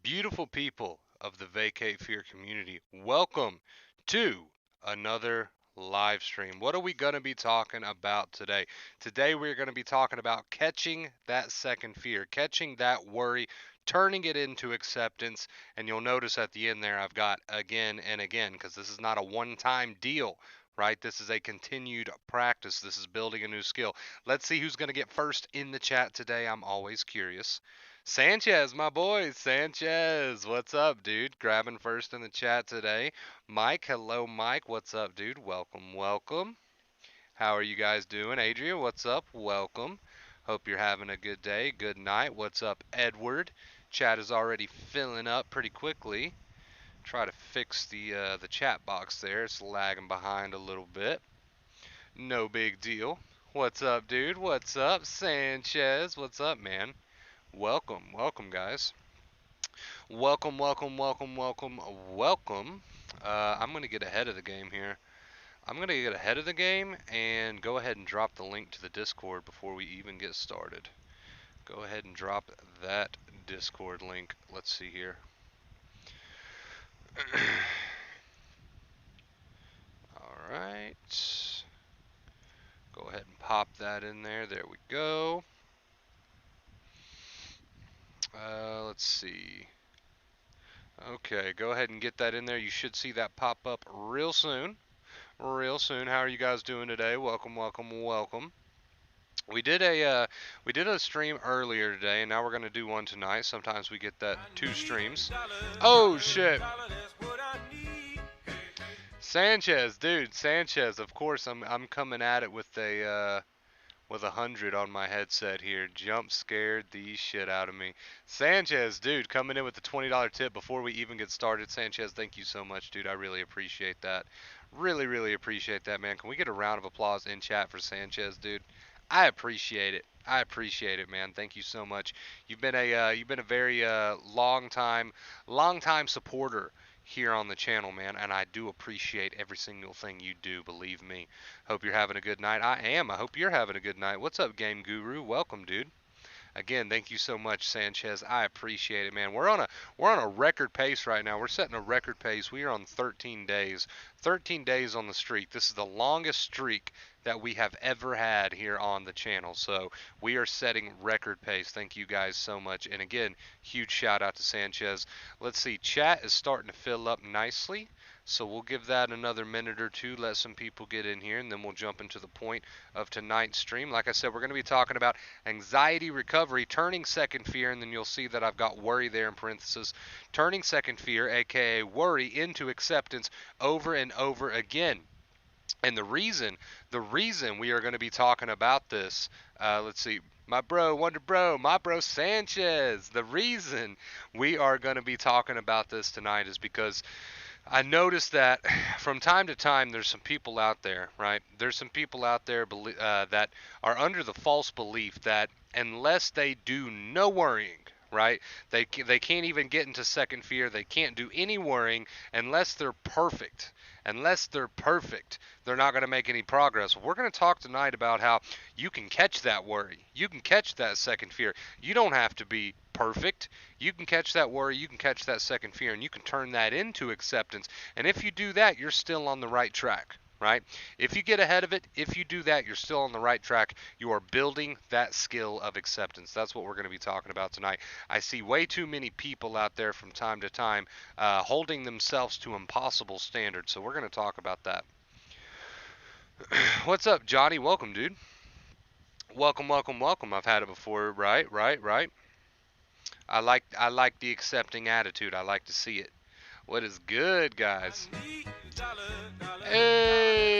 Beautiful people of the Vacate Fear community, welcome to another live stream. What are we going to be talking about today? Today, we're going to be talking about catching that second fear, catching that worry, turning it into acceptance. And you'll notice at the end there, I've got again and again, because this is not a one time deal. Right? This is a continued practice. This is building a new skill. Let's see who's going to get first in the chat today. I'm always curious. Sanchez, my boy, Sanchez, what's up, dude? Grabbing first in the chat today. Mike, hello, Mike, what's up, dude? Welcome, welcome. How are you guys doing? Adria, what's up? Welcome. Hope you're having a good day, good night. What's up, Edward? Chat is already filling up pretty quickly. Try to fix the chat box there. It's lagging behind a little bit. No big deal. What's up, dude? What's up, Sanchez? What's up, man? Welcome, welcome, guys. Welcome, welcome, welcome, welcome, welcome. I'm going to get ahead of the game here. I'm going to get ahead of the game and go ahead and drop the link to the Discord before we even get started. Go ahead and drop that Discord link. Let's see here. Alright. Go ahead and pop that in there. There we go. Let's see. Okay, go ahead and get that in there. You should see that pop up real soon. Real soon. How are you guys doing today? Welcome, welcome, welcome. We did a stream earlier today, and now we're gonna do one tonight. Sometimes we get that two streams. Oh shit! Sanchez, dude, Sanchez. Of course, I'm coming at it with a 100 on my headset here. Jump scared the shit out of me. Sanchez, dude, coming in with the $20 tip before we even get started. Sanchez, thank you so much, dude. I really appreciate that. Really, really appreciate that, man. Can we get a round of applause in chat for Sanchez, dude? I appreciate it. I appreciate it, man. Thank you so much. You've been a very long time supporter here on the channel, man, and I do appreciate every single thing you do, believe me. Hope you're having a good night. I am. I hope you're having a good night. What's up, Game Guru? Welcome, dude. Again, thank you so much, Sanchez. I appreciate it, man. We're on a record pace right now. We're setting a record pace. We are on 13 days. 13 days on the streak. This is the longest streak that we have ever had here on the channel. So we are setting record pace. Thank you guys so much. And again, huge shout out to Sanchez. Let's see. Chat is starting to fill up nicely. So we'll give that another minute or two, let some people get in here, and then we'll jump into the point of tonight's stream. Like I said, we're going to be talking about anxiety recovery, turning second fear, and then you'll see that I've got worry there in parentheses. Turning second fear, aka worry, into acceptance over and over again. And the reason we are going to be talking about this, let's see, my bro, Wonder Bro, my bro Sanchez. The reason we are going to be talking about this tonight is because I noticed that from time to time there's some people out there, right? There's some people out there that are under the false belief that unless they do no worrying, right? They can't even get into second fear. They can't do any worrying unless they're perfect. Unless they're perfect, they're not going to make any progress. We're going to talk tonight about how you can catch that worry. You can catch that second fear. You don't have to be perfect. You can catch that worry, you can catch that second fear, and you can turn that into acceptance. And if you do that, you're still on the right track, right? If you get ahead of it, if you do that, you're still on the right track. You are building that skill of acceptance. That's what we're going to be talking about tonight. I see way too many people out there from time to time holding themselves to impossible standards, so we're going to talk about that. What's up, Johnny? Welcome, dude. Welcome, welcome, welcome. I've had it before, right, right, right. I like the accepting attitude. I like to see it. What is good, guys? Hey!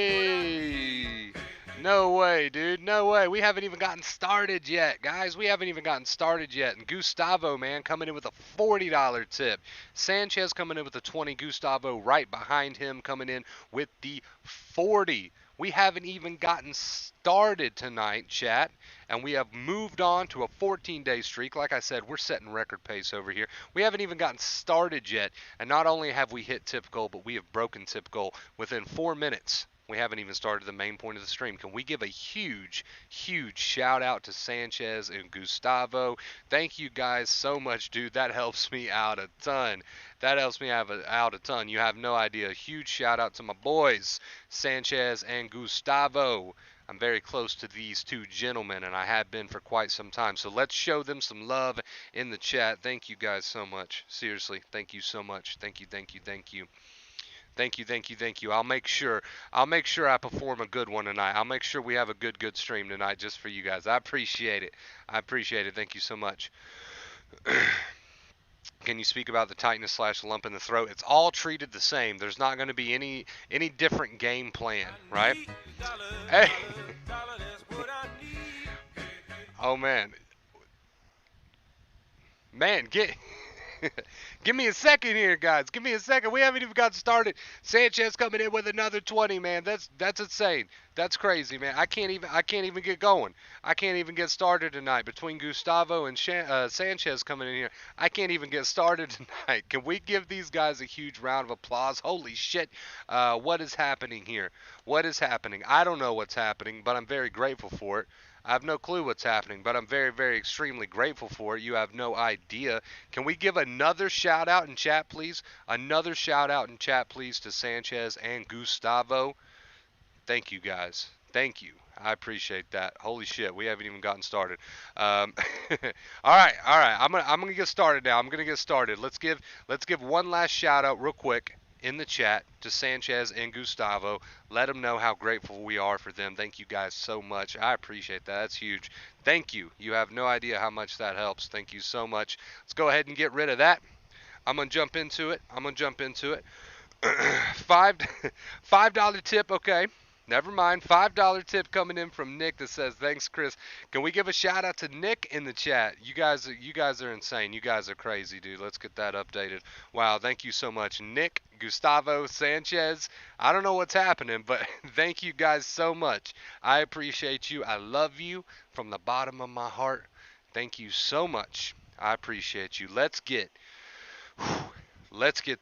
No way, dude. No way. We haven't even gotten started yet, guys. We haven't even gotten started yet. And Gustavo, man, coming in with a $40 tip. Sanchez coming in with a 20. Gustavo right behind him coming in with the 40. We haven't even gotten started tonight, chat, and we have moved on to a 14-day streak. Like I said, we're setting record pace over here. We haven't even gotten started yet, and not only have we hit tip goal, but we have broken tip goal within 4 minutes. We haven't even started the main point of the stream. Can we give a huge, huge shout out to Sanchez and Gustavo? Thank you guys so much, dude. That helps me out a ton. That helps me out a ton. You have no idea. Huge shout out to my boys, Sanchez and Gustavo. I'm very close to these two gentlemen, and I have been for quite some time. So let's show them some love in the chat. Thank you guys so much. Seriously, thank you so much. Thank you, thank you, thank you. Thank you, thank you, thank you. I'll make sure I perform a good one tonight. I'll make sure we have a good stream tonight just for you guys. I appreciate it. I appreciate it. Thank you so much. Can you speak about the tightness slash lump in the throat? It's all treated the same. There's not going to be any different game plan, right? Hey. Oh man. Man, give me a second here, guys. Give me a second. We haven't even got started. Sanchez coming in with another 20, man. That's insane. That's crazy, man. I can't even get going. I can't even get started tonight. Between Gustavo and Sanchez coming in here, I can't even get started tonight. Can we give these guys a huge round of applause? Holy shit. What is happening here? What is happening? I don't know what's happening, but I'm very grateful for it. I have no clue what's happening, but I'm very, very extremely grateful for it. You have no idea. Can we give another shout out in chat, please? Another shout out in chat, please, to Sanchez and Gustavo. Thank you, guys. Thank you. I appreciate that. Holy shit, we haven't even gotten started. All right. I'm gonna get started now. I'm gonna get started. Let's give one last shout out real quick in the chat to Sanchez and Gustavo. Let them know how grateful we are for them. Thank you guys so much. I appreciate that. That's huge. Thank you. You have no idea how much that helps. Thank you so much. Let's go ahead and get rid of that. I'm gonna jump into it. $5 tip. Okay. Never mind. $5 tip coming in from Nick that says, "Thanks, Chris." Can we give a shout out to Nick in the chat? You guys are insane. You guys are crazy, dude. Let's get that updated. Wow, thank you so much, Nick, Gustavo, Sanchez. I don't know what's happening, but thank you guys so much. I appreciate you. I love you from the bottom of my heart. Thank you so much. I appreciate you. Let's get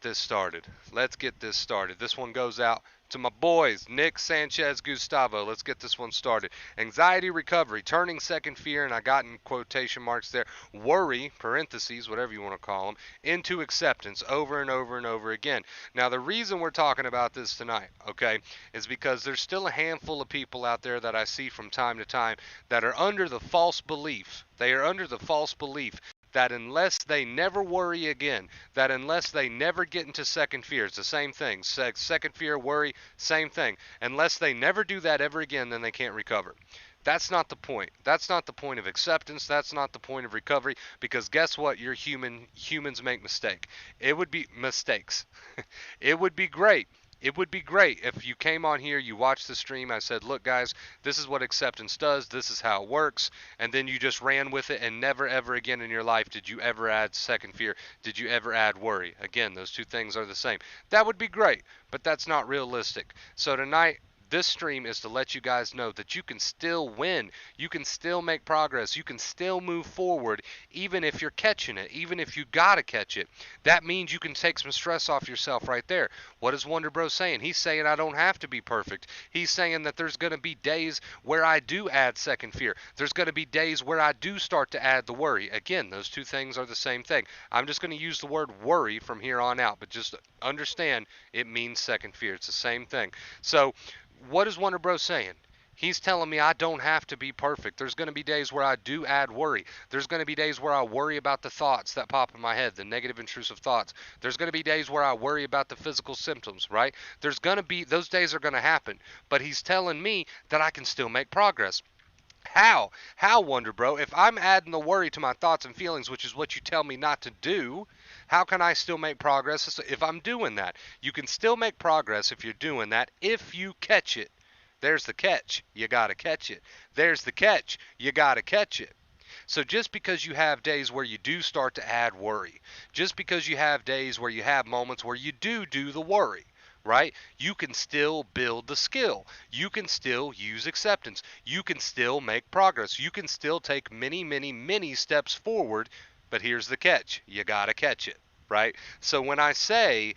this started. This one goes out to my boys, Nick, Sanchez, Gustavo. Let's get this one started. Anxiety recovery, turning second fear, and I got in quotation marks there, worry, parentheses, whatever you want to call them, into acceptance over and over and over again. Now, the reason we're talking about this tonight, okay, is because there's still a handful of people out there that I see from time to time that are under the false belief. They are under the false belief that unless they never worry again, that unless they never get into second fear, it's the same thing. Second fear, worry, same thing. Unless they never do that ever again, then they can't recover. That's not the point. That's not the point of acceptance. That's not the point of recovery, because guess what? You're human. Humans make mistakes. It would be mistakes. It would be great. It would be great if you came on here, you watched the stream, I said, look guys, this is what acceptance does, this is how it works, and then you just ran with it, and never ever again in your life did you ever add second fear, did you ever add worry. Again, those two things are the same. That would be great, but that's not realistic. So tonight, this stream is to let you guys know that you can still win. You can still make progress. You can still move forward, even if you're catching it, even if you gotta catch it. That means you can take some stress off yourself right there. What is Wonder Bro saying? He's saying I don't have to be perfect. He's saying that there's gonna be days where I do add second fear. There's gonna be days where I do start to add the worry. Again, those two things are the same thing. I'm just gonna use the word worry from here on out, but just understand it means second fear. It's the same thing. So what is Wonder Bro saying? He's telling me I don't have to be perfect. There's going to be days where I do add worry. There's going to be days where I worry about the thoughts that pop in my head, the negative intrusive thoughts. There's going to be days where I worry about the physical symptoms, right? There's going to be, those days are going to happen. But he's telling me that I can still make progress. How? How, Wonder Bro? If I'm adding the worry to my thoughts and feelings, which is what you tell me not to do, how can I still make progress if I'm doing that? You can still make progress if you're doing that, if you catch it. There's the catch. You got to catch it. There's the catch. You got to catch it. So just because you have days where you do start to add worry, just because you have days where you have moments where you do the worry, right? You can still build the skill. You can still use acceptance. You can still make progress. You can still take many, many, many steps forward. But here's the catch. You got to catch it, right? So when I say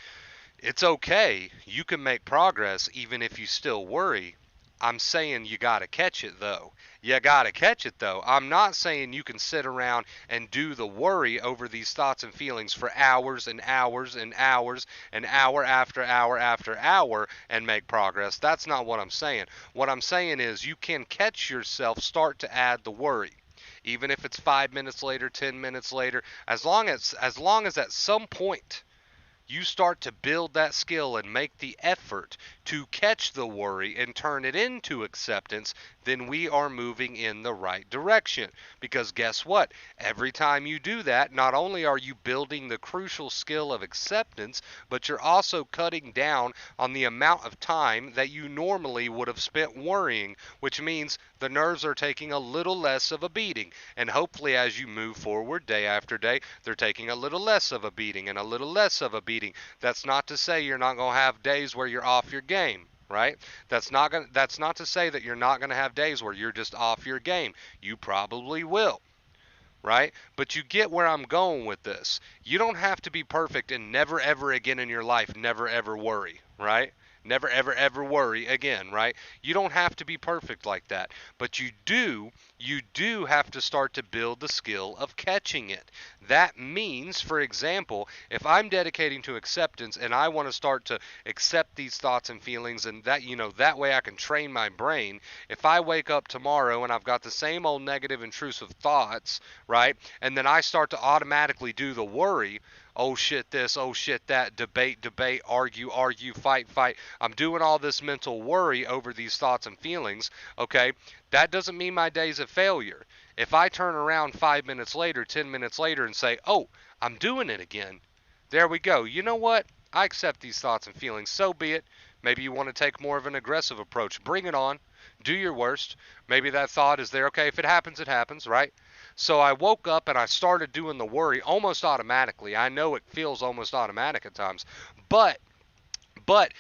It's okay. You can make progress even if you still worry. I'm saying you got to catch it though. You got to catch it though. I'm not saying you can sit around and do the worry over these thoughts and feelings for hours and hours and hours and hour after hour after hour and make progress. That's not what I'm saying. What I'm saying is you can catch yourself start to add the worry. Even if it's 5 minutes later, 10 minutes later, as long as at some point you start to build that skill and make the effort to catch the worry and turn it into acceptance, then we are moving in the right direction. Because guess what? Every time you do that, not only are you building the crucial skill of acceptance, but you're also cutting down on the amount of time that you normally would have spent worrying, which means the nerves are taking a little less of a beating. And hopefully, as you move forward day after day, they're taking a little less of a beating and a little less of a beating. That's not to say you're not going to have days where you're off your game, right? That's not to say that you're not going to have days where you're just off your game. You probably will, right? But you get where I'm going with this. You don't have to be perfect and never ever again in your life never ever worry, right? Never ever ever worry again, right? You don't have to be perfect like that, but you do have to start to build the skill of catching it. That means, for example, if I'm dedicating to acceptance and I want to start to accept these thoughts and feelings, and that, that way I can train my brain. If I wake up tomorrow and I've got the same old negative intrusive thoughts, right? And then I start to automatically do the worry, oh shit this, oh shit that, debate, debate, argue, argue, fight, fight. I'm doing all this mental worry over these thoughts and feelings, okay? That doesn't mean my day's a failure. If I turn around 5 minutes later, 10 minutes later and say, oh, I'm doing it again, there we go. You know what? I accept these thoughts and feelings. So be it. Maybe you want to take more of an aggressive approach. Bring it on. Do your worst. Maybe that thought is there. Okay, if it happens, right? So I woke up and I started doing the worry almost automatically. I know it feels almost automatic at times. But but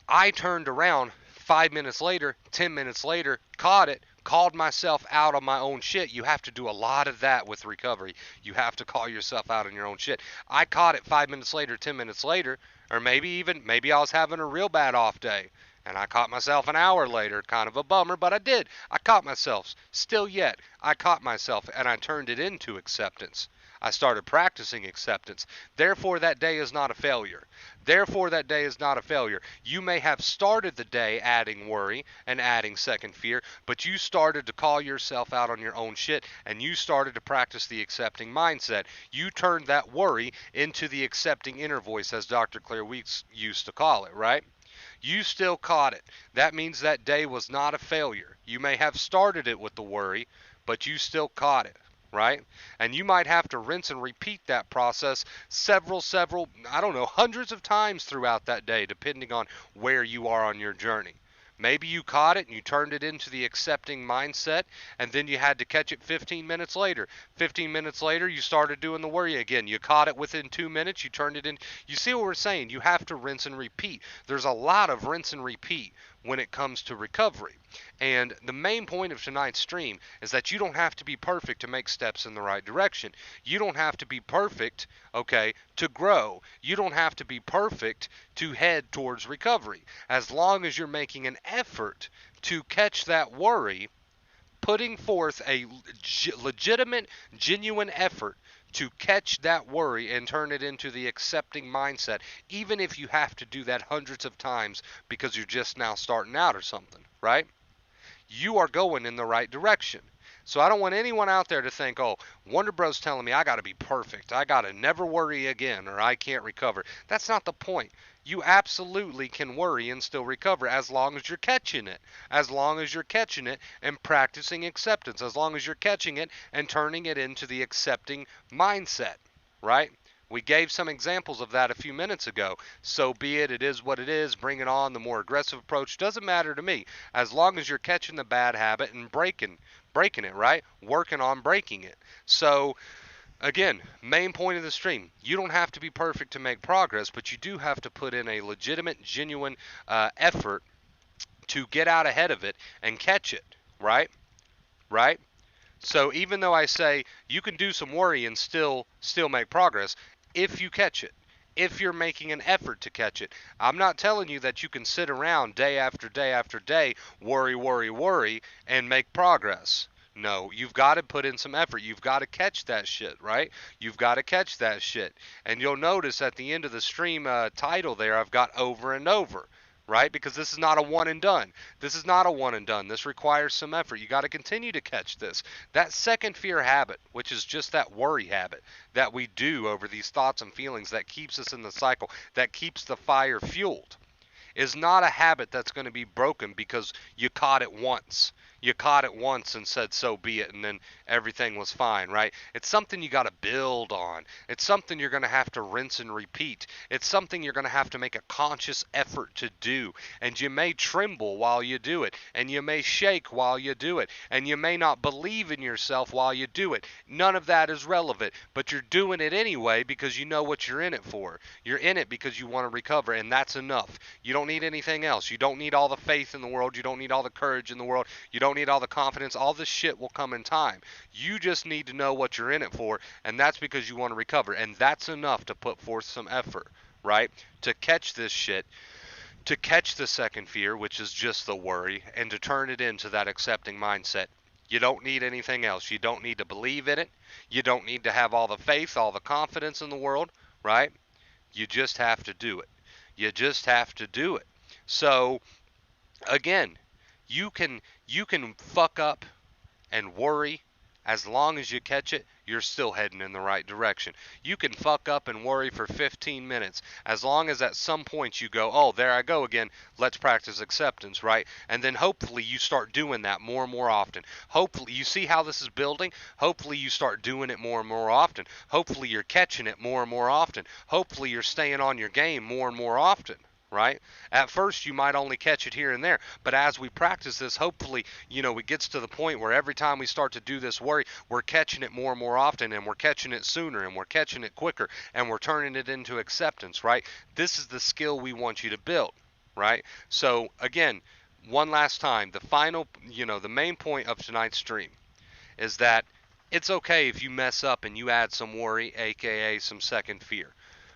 I turned around 5 minutes later, 10 minutes later, caught it, called myself out on my own shit. You have to do a lot of that with recovery. You have to call yourself out on your own shit. I caught it 5 minutes later, 10 minutes later, or maybe I was having a real bad off day. And I caught myself an hour later, kind of a bummer, but I did. I caught myself. Still yet, I caught myself and I turned it into acceptance. I started practicing acceptance. Therefore, that day is not a failure. Therefore, that day is not a failure. You may have started the day adding worry and adding second fear, but you started to call yourself out on your own shit and you started to practice the accepting mindset. You turned that worry into the accepting inner voice, as Dr. Claire Weeks used to call it, right? You still caught it. That means that day was not a failure. You may have started it with the worry, but you still caught it, right? And you might have to rinse and repeat that process several, I don't know, hundreds of times throughout that day, depending on where you are on your journey. Maybe you caught it and you turned it into the accepting mindset, and then you had to catch it 15 minutes later. 15 minutes later, you started doing the worry again. You caught it within 2 minutes, you turned it in. You see what we're saying? You have to rinse and repeat. There's a lot of rinse and repeat when it comes to recovery. And the main point of tonight's stream is that you don't have to be perfect to make steps in the right direction. You don't have to be perfect, okay, to grow. You don't have to be perfect to head towards recovery. As long as you're making an effort to catch that worry, putting forth a legitimate, genuine effort to catch that worry and turn it into the accepting mindset, even if you have to do that hundreds of times because you're just now starting out or something, right? You are going in the right direction. So I don't want anyone out there to think, oh, Wonder Bro's telling me I got to be perfect. I got to never worry again or I can't recover. That's not the point. You absolutely can worry and still recover as long as you're catching it. As long as you're catching it and practicing acceptance. As long as you're catching it and turning it into the accepting mindset, right? We gave some examples of that a few minutes ago. So be it, it is what it is, bring it on, the more aggressive approach doesn't matter to me. As long as you're catching the bad habit and breaking it, right? Working on breaking it. So again, main point of the stream, you don't have to be perfect to make progress, but you do have to put in a legitimate, genuine effort to get out ahead of it and catch it, right? Right? So even though I say you can do some worry and still make progress, if you catch it, if you're making an effort to catch it. I'm not telling you that you can sit around day after day after day, worry, worry, worry, and make progress. No, you've got to put in some effort. You've got to catch that shit, right? You've got to catch that shit. And you'll notice at the end of the stream title there, I've got over and over, right? Because this is not a one and done. This is not a one and done. This requires some effort. You got to continue to catch this. That second fear habit, which is just that worry habit that we do over these thoughts and feelings that keeps us in the cycle, that keeps the fire fueled, is not a habit that's going to be broken because you caught it once. You caught it once and said, so be it, and then everything was fine, right? It's something you got to build on. It's something you're going to have to rinse and repeat. It's something you're going to have to make a conscious effort to do. And you may tremble while you do it, and you may shake while you do it, and you may not believe in yourself while you do it. None of that is relevant, but you're doing it anyway because you know what you're in it for. You're in it because you want to recover, and that's enough. You don't need anything else. You don't need all the faith in the world. You don't need all the courage in the world. You don't need all the confidence. All this shit will come in time. You just need to know what you're in it for, and that's because you want to recover, and that's enough to put forth some effort, right? To catch this shit, to catch the second fear, which is just the worry, and to turn it into that accepting mindset. You don't need anything else. You don't need to believe in it. You don't need to have all the faith, all the confidence in the world, right? You just have to do it. You just have to do it. So again, you can fuck up and worry. As long as you catch it, you're still heading in the right direction. You can fuck up and worry for 15 minutes. As long as at some point you go, oh, there I go again, let's practice acceptance, right? And then hopefully you start doing that more and more often. Hopefully, you see how this is building? Hopefully you start doing it more and more often. Hopefully you're catching it more and more often. Hopefully you're staying on your game more and more often. Right? At first, you might only catch it here and there, but as we practice this, hopefully, it gets to the point where every time we start to do this worry, we're catching it more and more often, and we're catching it sooner, and we're catching it quicker, and we're turning it into acceptance, right? This is the skill we want you to build, right? So, again, one last time, the final, the main point of tonight's stream is that it's okay if you mess up and you add some worry, aka some second fear,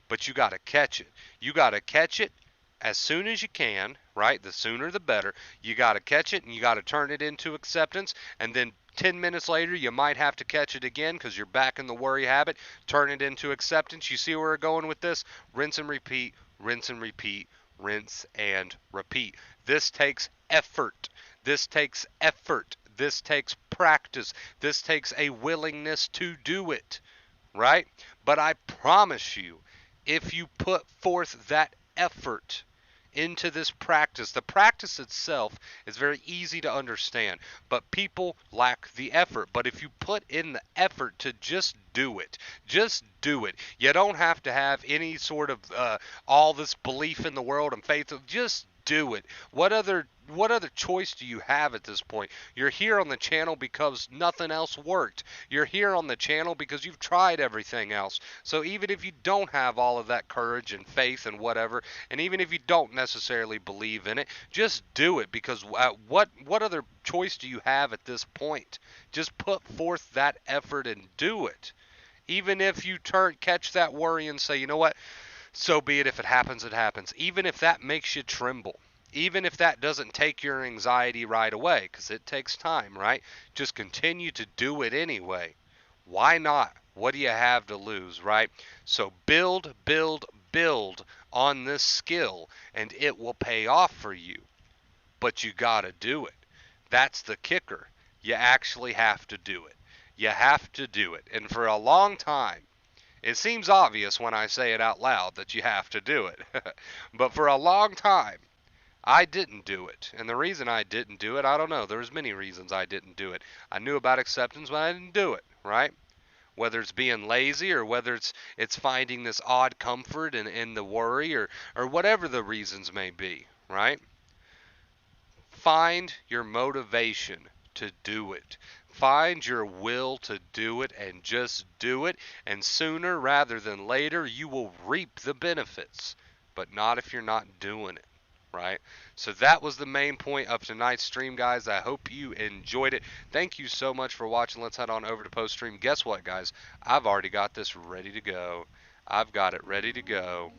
but you got to catch it. You got to catch it as soon as you can, right? The sooner the better. You got to catch it and you got to turn it into acceptance, and then 10 minutes later you might have to catch it again because you're back in the worry habit. Turn it into acceptance. You see where we're going with this? Rinse and repeat, rinse and repeat, rinse and repeat. This takes effort. This takes effort. This takes practice. This takes a willingness to do it, right? But I promise you, if you put forth that effort into this practice. The practice itself is very easy to understand, but people lack the effort. But if you put in the effort to just do it, just do it. You don't have to have any sort of all this belief in the world and faith. Just do it. What other choice do you have at this point? You're here on the channel because nothing else worked. You're here on the channel because you've tried everything else. So even if you don't have all of that courage and faith and whatever, and even if you don't necessarily believe in it, just do it, because what other choice do you have at this point? Just put forth that effort and do it. Even if you catch that worry and say, you know what? So be it. If it happens, it happens. Even if that makes you tremble, even if that doesn't take your anxiety right away, because it takes time, right? Just continue to do it anyway. Why not? What do you have to lose, right? So build, build, build on this skill, and it will pay off for you. But you got to do it. That's the kicker. You actually have to do it. You have to do it. And for a long time, it seems obvious when I say it out loud that you have to do it. But for a long time, I didn't do it. And the reason I didn't do it, I don't know. There's many reasons I didn't do it. I knew about acceptance, but I didn't do it, right? Whether it's being lazy, or whether it's finding this odd comfort in the worry, or whatever the reasons may be, right? Find your motivation to do it. Find your will to do it, and just do it. And sooner rather than later, you will reap the benefits. But not if you're not doing it, right? So that was the main point of tonight's stream, guys. I hope you enjoyed it. Thank you so much for watching. Let's head on over to post stream. Guess what, guys? I've already got this ready to go. I've got it ready to go.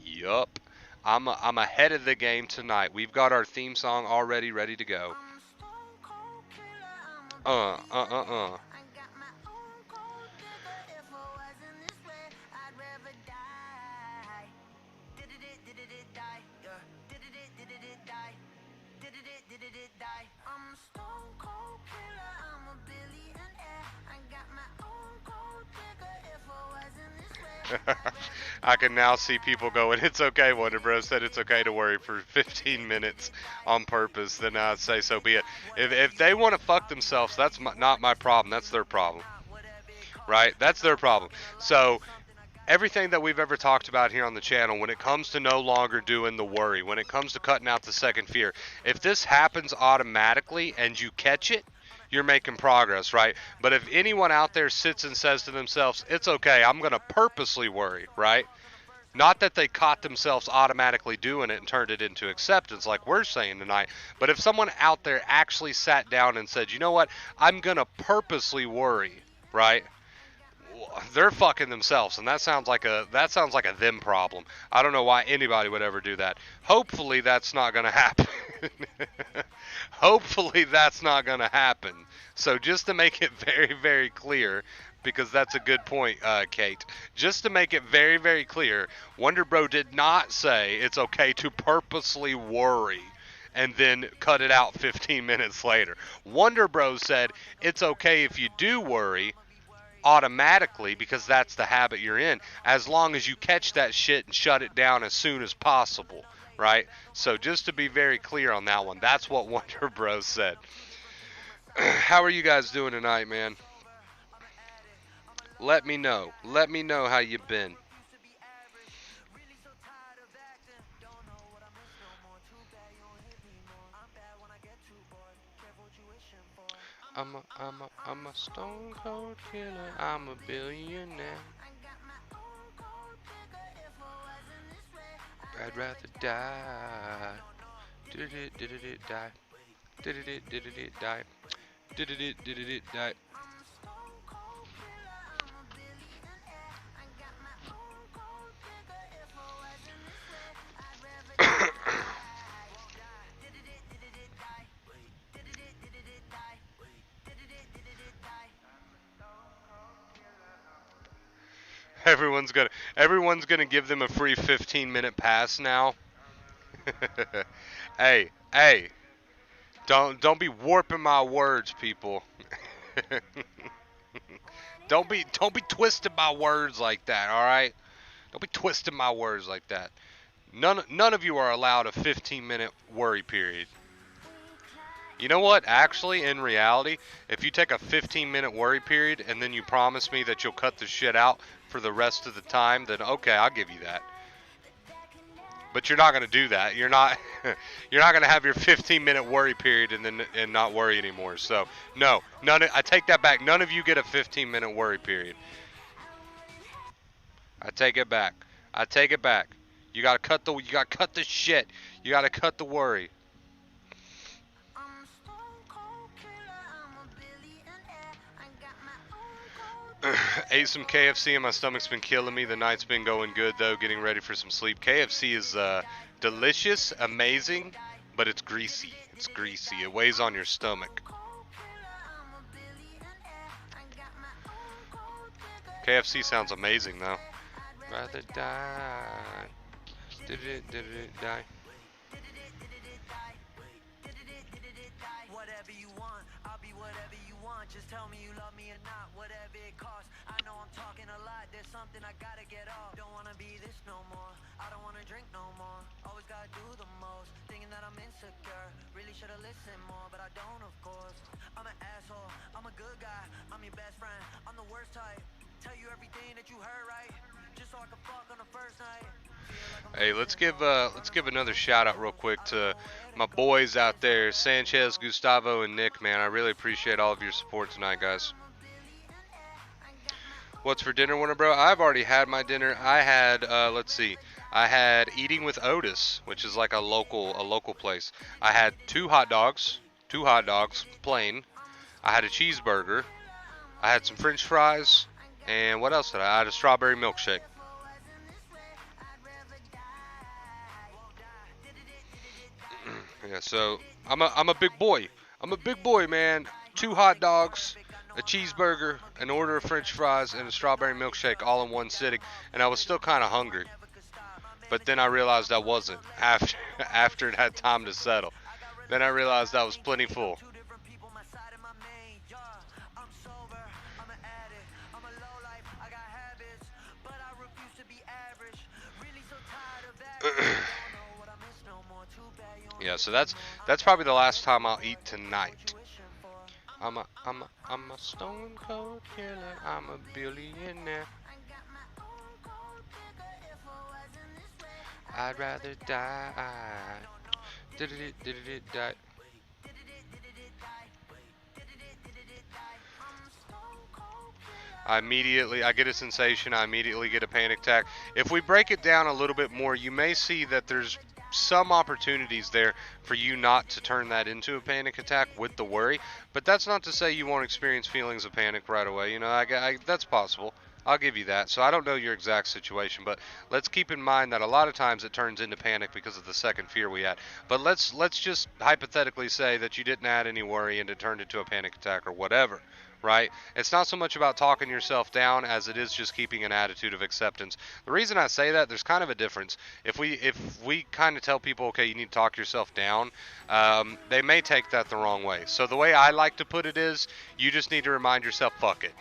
Yup. I'm ahead of the game tonight. We've got our theme song already ready to go. Uh, uh, uh, uh. I can now see people going, it's okay, Wonder Bro said it's okay to worry for 15 minutes on purpose, then I'd say so be it. If they want to fuck themselves, that's not my problem. That's their problem. Right? That's their problem. So, everything that we've ever talked about here on the channel, when it comes to no longer doing the worry, when it comes to cutting out the second fear, if this happens automatically and you catch it, you're making progress, right? But if anyone out there sits and says to themselves, it's okay, I'm going to purposely worry, right? Not that they caught themselves automatically doing it and turned it into acceptance like we're saying tonight, but if someone out there actually sat down and said, you know what, I'm going to purposely worry, right? They're fucking themselves, and that sounds like a them problem. I don't know why anybody would ever do that. Hopefully that's not going to happen. Hopefully that's not going to happen. So just to make it very, very clear, because that's a good point, Kate. Just to make it very, very clear, Wonder Bro did not say it's okay to purposely worry and then cut it out 15 minutes later. Wonder Bro said it's okay if you do worry automatically, because that's the habit you're in, as long as you catch that shit and shut it down as soon as possible, right? So just to be very clear on that one, that's what Wonder Bros said. How are you guys doing tonight, man? Let me know. Let me know how you've been. I'm a stone cold killer. I'm a billionaire. I'd rather die. Did it die? Did it die? Did it die? Everyone's gonna give them a free 15-minute pass now. Hey, don't be warping my words, people. don't be twisting my words like that, all right? Don't be twisting my words like that. None of you are allowed a 15-minute worry period. You know what? Actually, in reality, if you take a 15-minute worry period and then you promise me that you'll cut the shit out for the rest of the time, then okay, I'll give you that. But you're not going to do that. You're not you're not going to have your 15-minute worry period and not worry anymore. So, no. I take that back. None of you get a 15-minute worry period. I take it back. I take it back. You got to cut the shit. You got to cut the worry. Ate some KFC and my stomach's been killing me. The night's been going good though, getting ready for some sleep. KFC is delicious, amazing, but it's greasy. It's greasy. It weighs on your stomach. KFC sounds amazing though. Rather die. Did it die? Whatever you want, I'll be whatever you want. Just tell me you love me or not, whatever it costs. I know I'm talking a lot, there's something I gotta get off. Don't wanna be this no more, I don't wanna drink no more. Always gotta do the most, thinking that I'm insecure. Really should've listened more, but I don't of course. I'm an asshole, I'm a good guy, I'm your best friend, I'm the worst type. Tell you everything that you heard right, just so I can fuck on the first night. Hey, let's give another shout out real quick to my boys out there, Sanchez, Gustavo, and Nick. Man, I really appreciate all of your support tonight, guys. What's for dinner, Wonder Bro? I've already had my dinner. I had let's see, I had Eating with Otis, which is like a local place. I had two hot dogs, plain. I had a cheeseburger. I had some French fries, And what else did I had a strawberry milkshake. Yeah, so I'm a big boy. I'm a big boy, man. 2 hot dogs, a cheeseburger, an order of French fries, and a strawberry milkshake all in one sitting, and I was still kind of hungry. But then I realized I wasn't after after it had time to settle. Then I realized I was plenty full. Yeah, so that's probably the last time I'll eat tonight. I'm a stone cold killer. I'm a billionaire. I'd rather die. Die. I get a sensation, I immediately get a panic attack. If we break it down a little bit more, you may see that there's some opportunities there for you not to turn that into a panic attack with the worry, but that's not to say you won't experience feelings of panic right away. You know, that's possible. I'll give you that. So I don't know your exact situation, but let's keep in mind that a lot of times it turns into panic because of the second fear we had. But let's just hypothetically say that you didn't add any worry and it turned into a panic attack or whatever, right? It's not so much about talking yourself down as it is just keeping an attitude of acceptance. The reason I say that, there's kind of a difference. If we kind of tell people, okay, you need to talk yourself down, they may take that the wrong way. So the way I like to put it is, you just need to remind yourself, fuck it.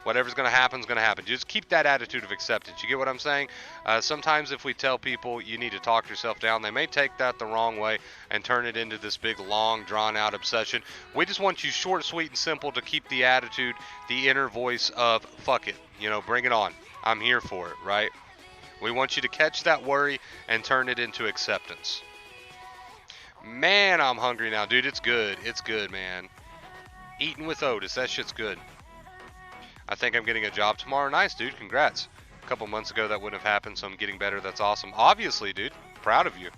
Whatever's going to happen is going to happen. Just keep that attitude of acceptance. You get what I'm saying? Sometimes if we tell people you need to talk yourself down, they may take that the wrong way and turn it into this big, long, drawn-out obsession. We just want you short, sweet, and simple to keep the attitude, the inner voice of, fuck it. You know, bring it on. I'm here for it, right? We want you to catch that worry and turn it into acceptance. Man, I'm hungry now. Dude, it's good. It's good, man. Eating with Otis. That shit's good. I think I'm getting a job tomorrow. Nice, dude. Congrats. A couple months ago that wouldn't have happened, so I'm getting better. That's awesome. Obviously, dude. Proud of you.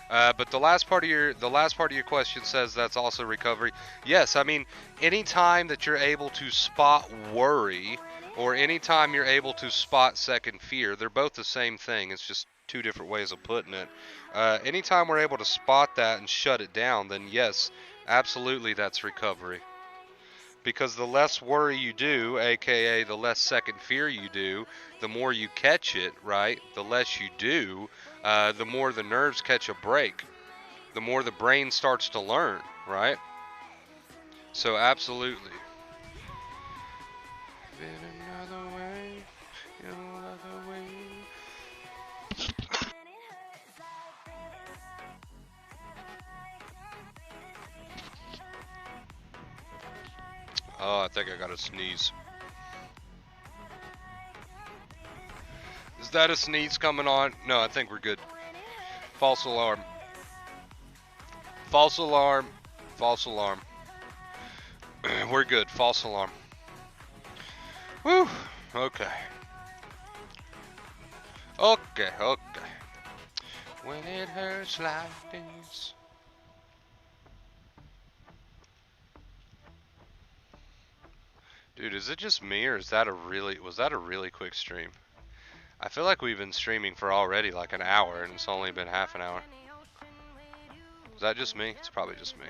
But the last part of your question says that's also recovery. Yes, I mean, anytime that you're able to spot worry, or anytime you're able to spot second fear, they're both the same thing. It's just two different ways of putting it. Anytime we're able to spot that and shut it down, then yes, absolutely, that's recovery. Because the less worry you do, aka the less second fear you do, the more you catch it, right? The less you do, the more the nerves catch a break, the more the brain starts to learn, right? So absolutely. Oh, I think I got a sneeze. Is that a sneeze coming on? No, I think we're good. False alarm. False alarm. False alarm. We're good. False alarm. Whew. Okay. Okay. Okay. When it hurts like this. Dude, is it just me, or was that a really quick stream? I feel like we've been streaming for already like an hour and it's only been half an hour. Is that just me? It's probably just me.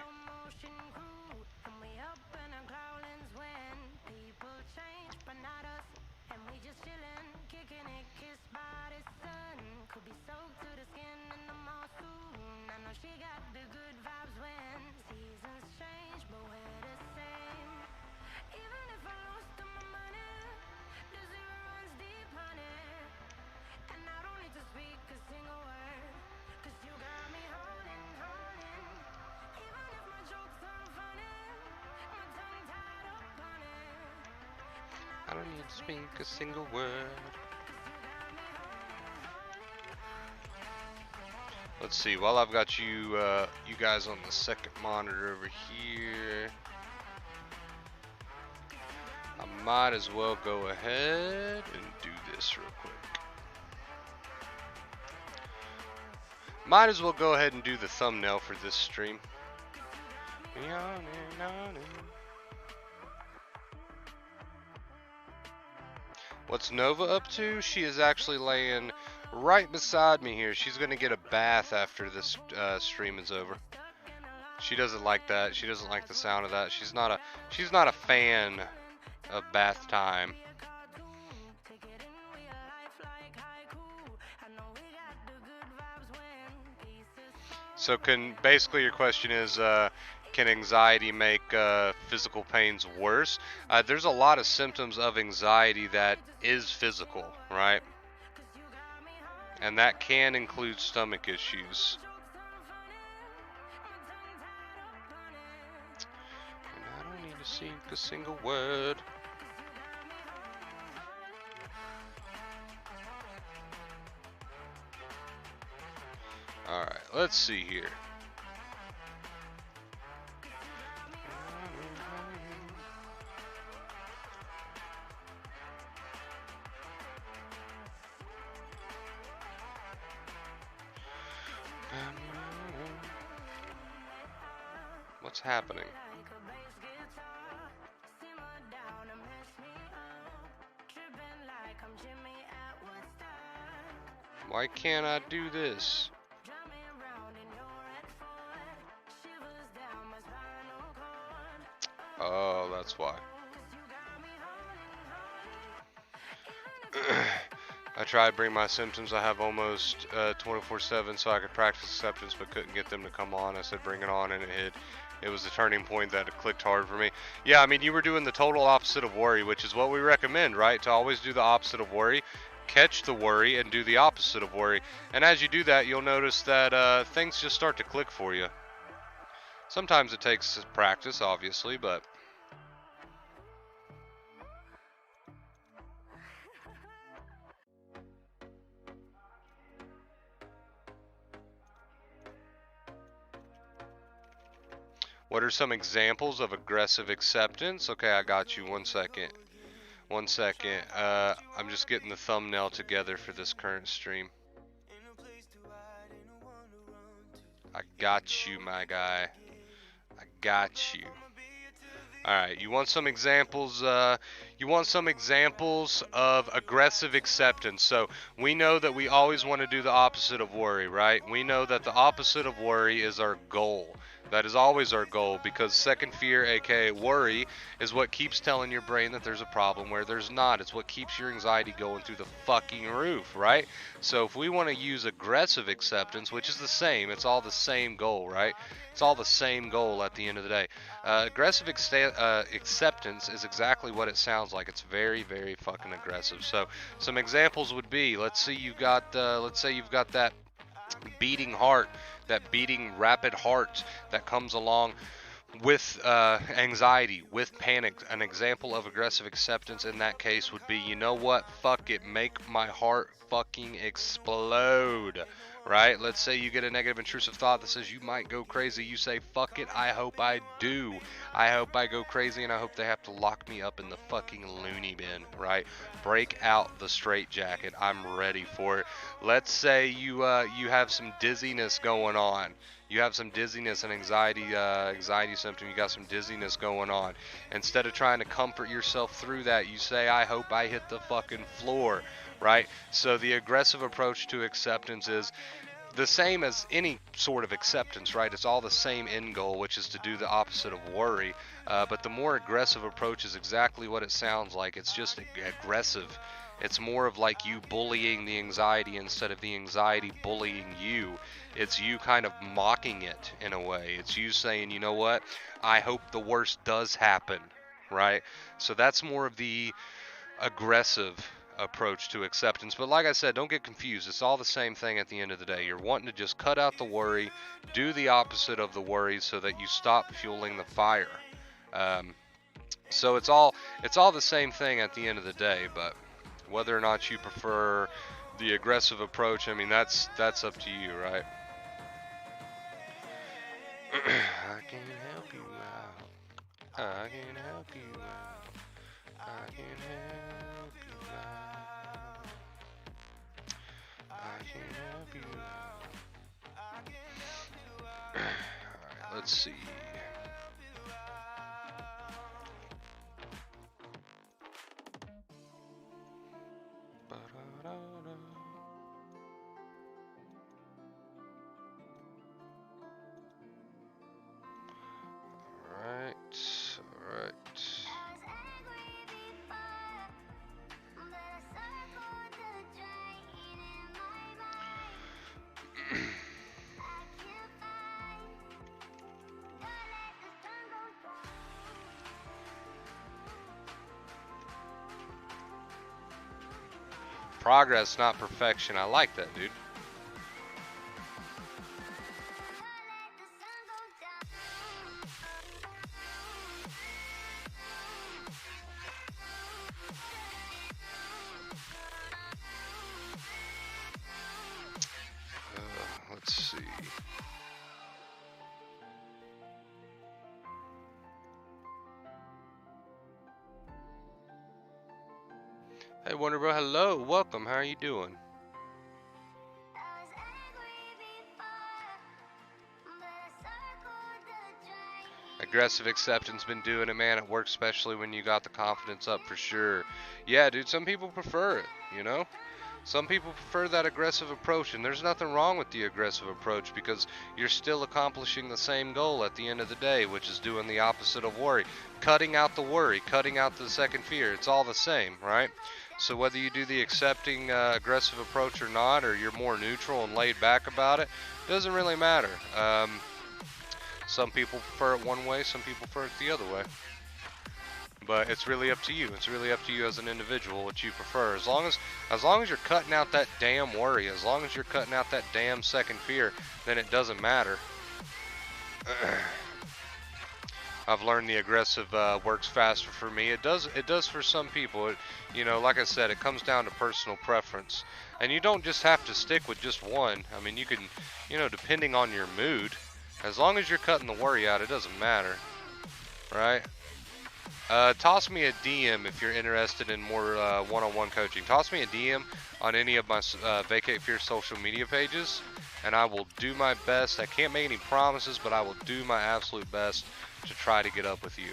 I don't need to speak a single word. Let's see, while I've got you you guys on the second monitor over here, I might as well go ahead and do this real quick. Might as well go ahead and do the thumbnail for this stream. What's Nova up to? She is actually laying right beside me here. She's gonna get a bath after this stream is over. She doesn't like that. She doesn't like the sound of that. She's not a fan of bath time. So basically your question is, can anxiety make physical pains worse? There's a lot of symptoms of anxiety that is physical, right? And that can include stomach issues. And I don't need to sink a single word. Alright, let's see here. What's happening? Why can't I do this? Oh, that's why. I tried to bring my symptoms. I have almost 24/7 so I could practice acceptance, but couldn't get them to come on. I said bring it on, and it hit. It was the turning point that it clicked hard for me. Yeah, I mean, you were doing the total opposite of worry, which is what we recommend, right? To always do the opposite of worry. Catch the worry and do the opposite of worry. And as you do that, you'll notice that things just start to click for you. Sometimes it takes practice, obviously, but... What are some examples of aggressive acceptance? Okay, I got you. 1 second. 1 second. I'm just getting the thumbnail together for this current stream. I got you, my guy. I got you. Alright, you want some examples, of aggressive acceptance. So we know that we always want to do the opposite of worry, right? We know that the opposite of worry is our goal. That is always our goal, because second fear, aka worry, is what keeps telling your brain that there's a problem where there's not. It's what keeps your anxiety going through the fucking roof, right? So if we want to use aggressive acceptance, which is the same, it's all the same goal, right? It's all the same goal at the end of the day. Aggressive acceptance is exactly what it sounds like. It's very, very fucking aggressive. So some examples would be, let's say you've got that beating heart, that beating rapid heart that comes along with anxiety, with panic. An example of aggressive acceptance in that case would be, you know what, fuck it, make my heart fucking explode, right? Let's say you get a negative intrusive thought that says you might go crazy. You say, fuck it, I hope I do. I hope I go crazy, and I hope they have to lock me up in the fucking loony bin, right? Break out the straitjacket. I'm ready for it. Let's say you have some dizziness going on. You have some dizziness and anxiety symptom. You got some dizziness going on. Instead of trying to comfort yourself through that, you say, I hope I hit the fucking floor, right? So the aggressive approach to acceptance is the same as any sort of acceptance, right? It's all the same end goal, which is to do the opposite of worry. But the more aggressive approach is exactly what it sounds like. It's just aggressive. It's more of like you bullying the anxiety instead of the anxiety bullying you. It's you kind of mocking it in a way. It's you saying, you know what, I hope the worst does happen, right? So that's more of the aggressive approach to acceptance. But like I said, don't get confused. It's all the same thing at the end of the day. You're wanting to just cut out the worry, do the opposite of the worry so that you stop fueling the fire. So it's all the same thing at the end of the day, but whether or not you prefer the aggressive approach, I mean, that's up to you, right? I can help you out. I can help you out. I can help you out. I can help you out. Let's see. Progress, not perfection. I like that, dude. Let's see. Hey, Wonder Bro, hello, welcome. How are you doing? Aggressive acceptance been doing it, man. It works especially when you got the confidence up for sure. Yeah, dude, some people prefer it, you know? Some people prefer that aggressive approach, and there's nothing wrong with the aggressive approach because you're still accomplishing the same goal at the end of the day, which is doing the opposite of worry. Cutting out the worry, cutting out the second fear. It's all the same, right? So whether you do the accepting aggressive approach or not, or you're more neutral and laid back about it, doesn't really matter. Some people prefer it one way, some people prefer it the other way. But it's really up to you. It's really up to you as an individual what you prefer. As long as you're cutting out that damn worry, as long as you're cutting out that damn second fear, then it doesn't matter. I've learned the aggressive works faster for me. It does for some people. You know, like I said, it comes down to personal preference. And you don't just have to stick with just one. I mean, you can, you know, depending on your mood, as long as you're cutting the worry out, it doesn't matter, right? Toss me a DM if you're interested in more one-on-one coaching. Toss me a DM on any of my Vacate Fear social media pages, and I will do my best. I can't make any promises, but I will do my absolute best to try to get up with you.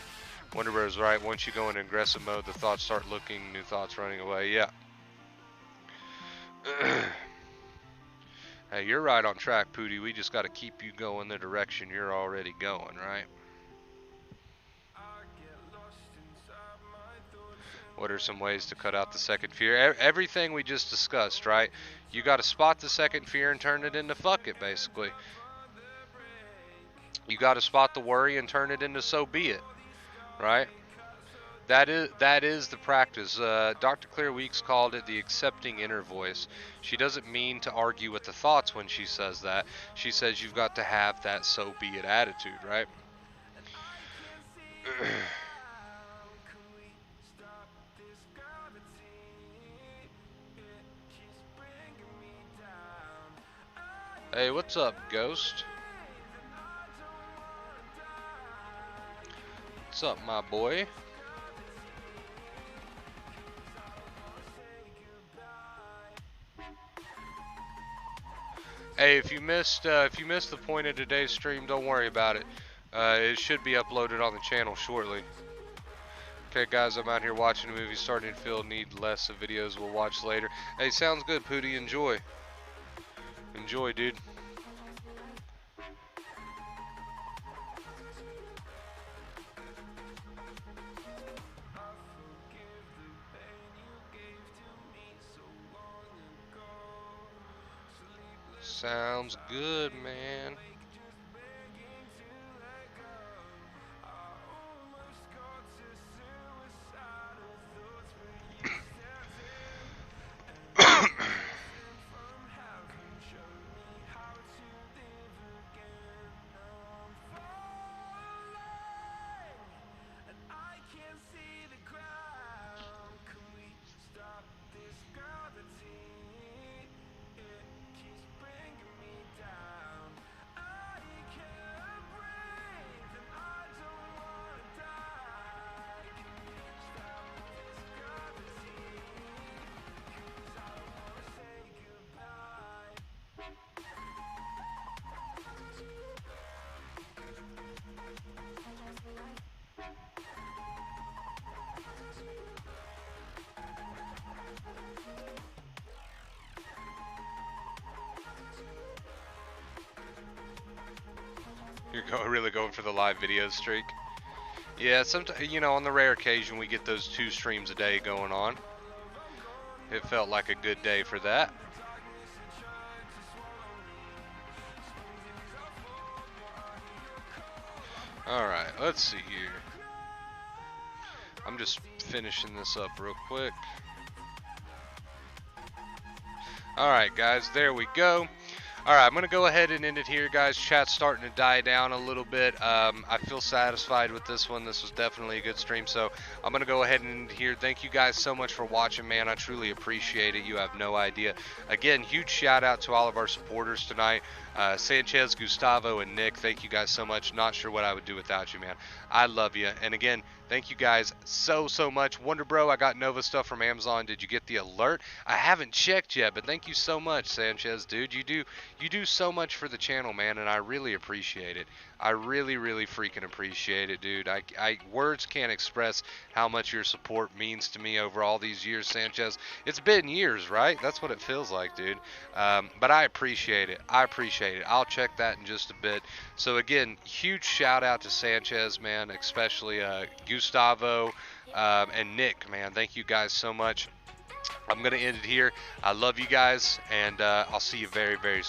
Wonder Bro is right. Once you go into aggressive mode, the thoughts start looking, new thoughts running away. Yeah. Hey, you're right on track, Pooty. We just got to keep you going the direction you're already going, right? What are some ways to cut out the second fear? Everything we just discussed, right? You got to spot the second fear and turn it into fuck it, basically. You got to spot the worry and turn it into so be it, right? That is the practice. Dr. Claire Weeks called it the accepting inner voice. She doesn't mean to argue with the thoughts when she says that. She says you've got to have that so be it attitude, right? Hey, what's up, Ghost? What's up, my boy? Hey, if you missed the point of today's stream, don't worry about it. It should be uploaded on the channel shortly. Okay, guys, I'm out here watching a movie, starting to feel need less of videos we'll watch later. Hey, sounds good, Pooty. Enjoy. Enjoy, dude. Sounds good, man. really going for the live video streak. Yeah, sometimes, you know, on the rare occasion we get those 2 streams a day going on. It felt like a good day for that. Alright, let's see here. I'm just finishing this up real quick. Alright guys, there we go. Alright, I'm going to go ahead and end it here, guys. Chat's starting to die down a little bit. I feel satisfied with this one. This was definitely a good stream, so I'm going to go ahead and end it here. Thank you guys so much for watching, man. I truly appreciate it. You have no idea. Again, huge shout out to all of our supporters tonight. Sanchez, Gustavo, and Nick, thank you guys so much. Not sure what I would do without you, man. I love you. And again, thank you guys so much. Wonder Bro, I got Nova stuff from Amazon. Did you get the alert? I haven't checked yet, but thank you so much, Sanchez, dude. You do so much for the channel, man, and I really appreciate it. I really freaking appreciate it, dude. I words can't express how much your support means to me over all these years, Sanchez. It's been years, right? That's what it feels like, dude. But I appreciate it. I appreciate it. I'll check that in just a bit. So again, huge shout out to Sanchez, man, especially Gustavo and Nick, man. Thank you guys so much. I'm going to end it here. I love you guys, and I'll see you very soon.